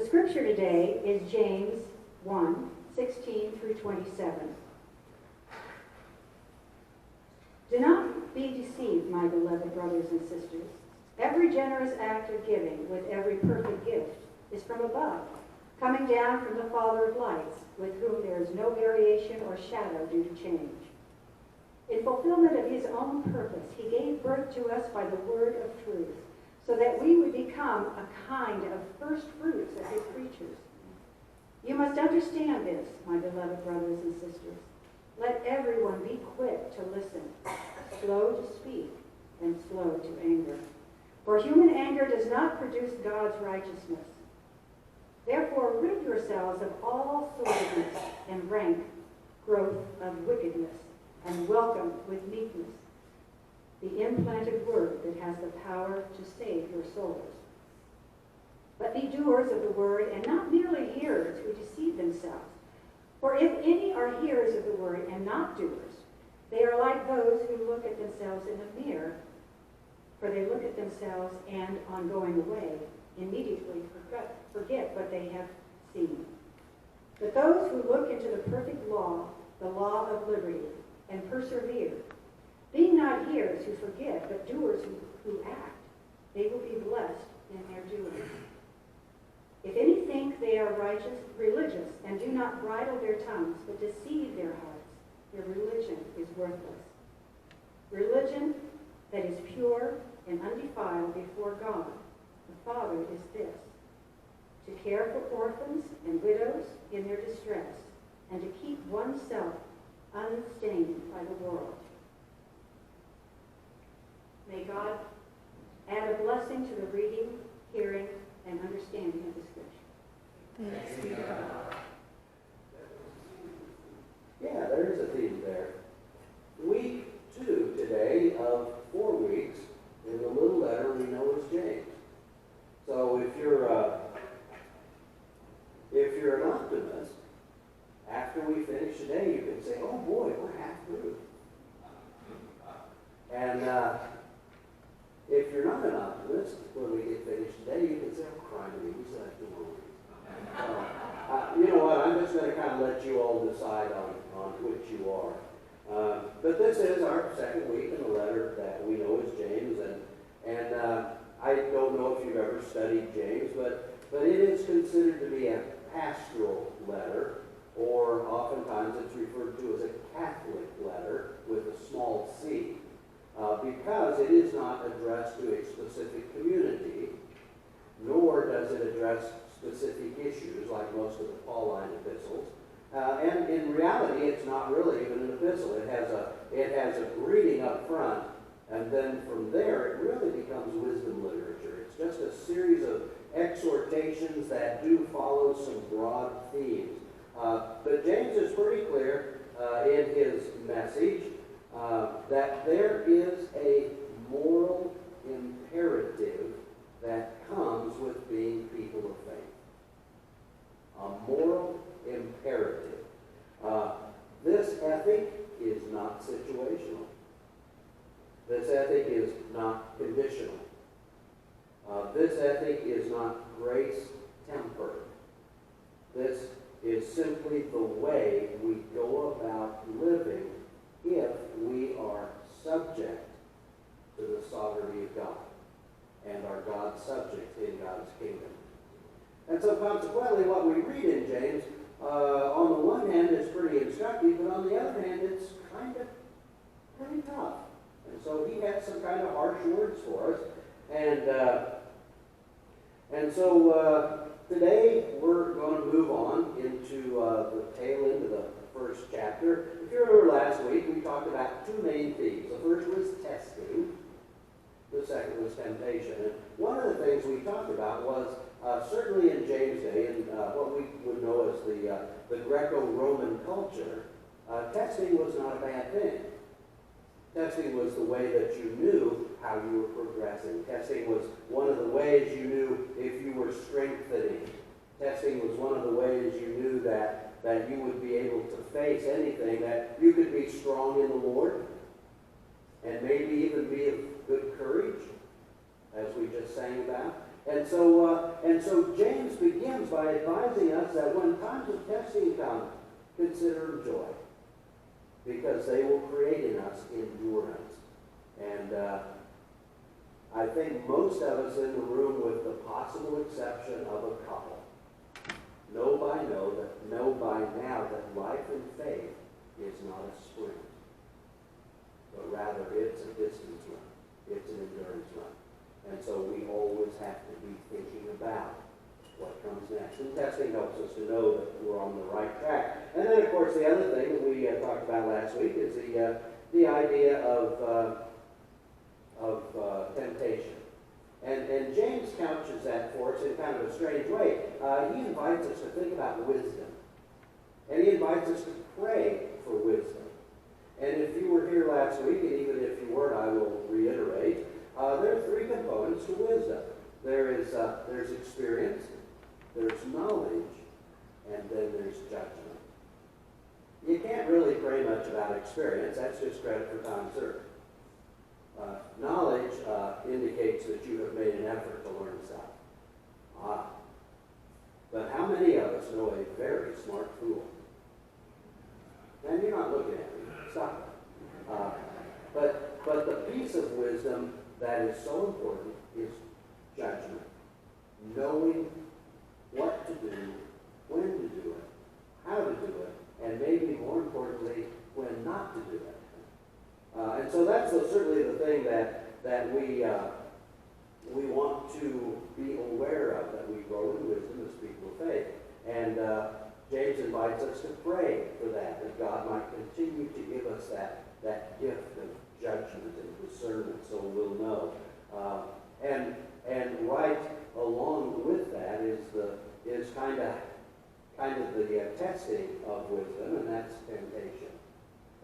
The scripture today is James 1:16 through 27. Do not be deceived, my beloved brothers and sisters. Every generous act of giving with every perfect gift is from above, coming down from the Father of lights, with whom there is no variation or shadow due to change. In fulfillment of his own purpose, he gave birth to us by the word of truth, so that we would become a kind of first fruits of his creatures. You must understand this, my beloved brothers and sisters. Let everyone be quick to listen, slow to speak, and slow to anger. For human anger does not produce God's righteousness. Therefore, rid yourselves of all sordidness and rank growth of wickedness, and welcome with meekness the implanted word that has the power to save your souls. But be doers of the word, and not merely hearers who deceive themselves. For if any are hearers of the word and not doers, they are like those who look at themselves in a mirror. For they look at themselves and, on going away, immediately forget what they have seen. But those who look into the perfect law, the law of liberty, and persevere, being not hearers who forget, but doers who act, they will be blessed in their doing. If any think they are religious, and do not bridle their tongues, but deceive their hearts, their religion is worthless. Religion that is pure and undefiled before God, the Father, is this: to care for orphans and widows in their distress, and to keep oneself unstained by the world. May God add a blessing to the reading, hearing, and understanding of the scripture. Thanks be to God. Yeah, there's a theme there. Week 2 today of 4 weeks in the little letter we know as James. So if you're an optimist, after we finish today, you can say, "Oh boy, we're half through." And if you're not an optimist, when we get finished today, you can say, "Oh, crying to me, we still have 2 more weeks." You know what? I'm just going to kind of let you all decide on which you are. But this is our second week in the letter that we know as James, and I don't know if you've ever studied James, but it is considered to be a pastoral letter, or oftentimes it's referred to as a Catholic letter with a small c, because it is not addressed to a specific community, nor does it address specific issues like most of the Pauline epistles. And in reality, it's not really even an epistle. It has a greeting up front, and then from there, it really becomes wisdom literature. It's just a series of exhortations that do follow some broad themes. But James is pretty clear in his message that there is a moral imperative that comes with being people of faith. A moral imperative. This ethic is not situational. This ethic is not conditional. This ethic is not grace-tempered. This is simply the way we go about living if we are subject to the sovereignty of God and are God's subjects in God's kingdom. And so consequently, what we read in James, on the one hand, is pretty instructive, but on the other hand, it's kind of pretty tough. And so he had some kind of harsh words for us. And so today we're going to move on into the tail end of the first chapter. If you remember last week, we talked about 2 main themes. The first was testing. The second was temptation. And one of the things we talked about was certainly in James' day, in what we would know as the Greco-Roman culture, testing was not a bad thing. Testing was the way that you knew how you were progressing. Testing was one of the ways you knew if you were strengthening. Testing was one of the ways you knew that you would be able to face anything, that you could be strong in the Lord, and maybe even be of good courage, as we just sang about. And so James begins by advising us that when times of testing come, consider them joy, because they will create in us endurance. And I think most of us in the room, with the possible exception of a couple, know by now that life and faith is not a sprint, but rather it's a distance run. It's an endurance run. And so we always have to be thinking about what comes next. And testing helps us to know that we're on the right track. And then, of course, the other thing that we talked about last week is the idea of temptation. And James couches that for us in kind of a strange way. He invites us to think about wisdom. And he invites us to pray for wisdom. And if you were here last week, and even if you weren't, I will reiterate, there are three components to wisdom. There's experience, there's knowledge, and then there's judgment. You can't really pray much about experience. That's just credit for time served. Knowledge indicates that you have made an effort to learn stuff. But how many of us know a very smart fool? And you're not looking at me. Stop it. But the piece of wisdom that is so important is judgment. Knowing what to do, when to do it, how to do it, and maybe more importantly, when not to do it. And so that's certainly the thing that we want to be aware of, that we grow in wisdom as people of faith. And James invites us to pray for that God might continue to give us that gift of judgment and discernment, so we'll know. And right along with that is kind of the testing of wisdom, and that's temptation.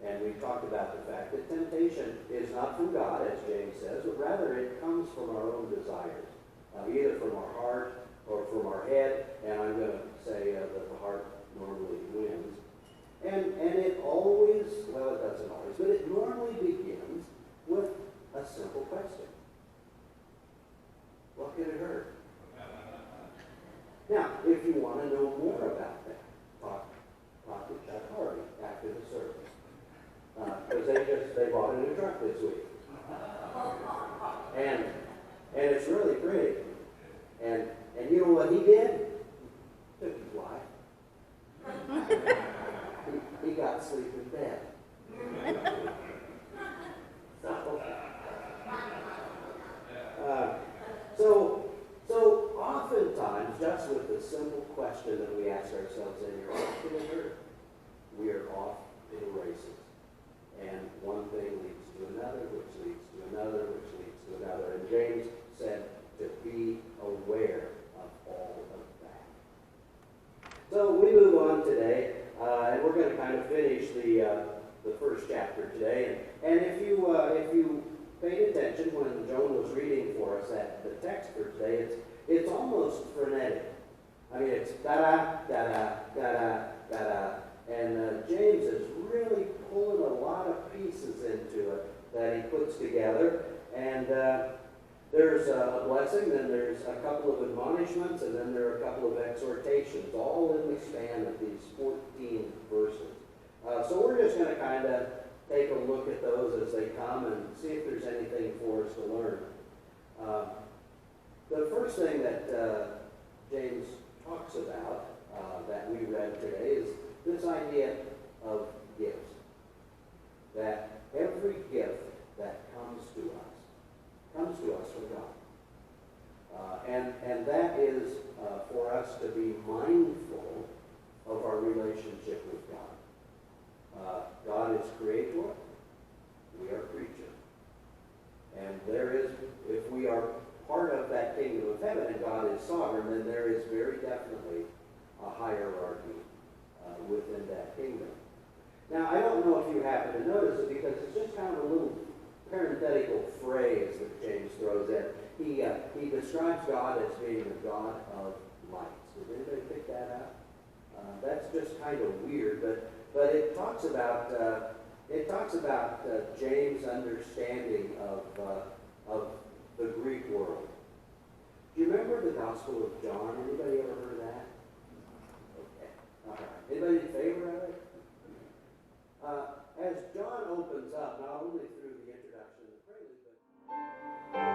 And we talked about the fact that temptation is not from God, as James says, but rather it comes from our own desires, either from our heart or from our head. And I'm going to say that the heart normally wins. And it always, well, it doesn't always, but it normally begins with a simple question. What could it hurt? Now, if you want to know more about that, talk to Chuck Harvey after the service. Because they bought a new truck this week. And it's really pretty. And you know what he did? Took his wife. He got sleep in bed. So oftentimes, just with the simple question that we ask ourselves in here, what can it hurt? We are off in races. And one thing leads to another, which leads to another, which leads to another. And James said to be aware of all of that. So we move on today, and we're going to kind of finish the first chapter today. And if you paid attention when Joan was reading for us the text for today, it's almost frenetic. I mean, it's da-da, da-da, da-da, da-da. And James is really pulling a lot of pieces into it that he puts together. And there's a blessing, then there's a couple of admonishments, and then there are a couple of exhortations, all in the span of these 14 verses. So we're just going to kind of take a look at those as they come and see if there's anything for us to learn. The first thing that James talks about that we read today is this idea of gifts. That every gift that comes to us from God. And that is for us to be mindful of our relationship with God. God is creator, we are creature. And there is, if we are part of that kingdom of heaven and God is sovereign, then there is very definitely a hierarchy within that kingdom. Now, I don't know if you happen to notice it because it's just kind of a little parenthetical phrase that James throws in. He describes God as being a God of lights. Did anybody pick that up? That's just kind of weird, but it talks about James' understanding of the Greek world. Do you remember the Gospel of John? Anybody ever heard that? Okay. All right. Anybody in favor of it? As John opens up, not only through the introduction and the prelude, but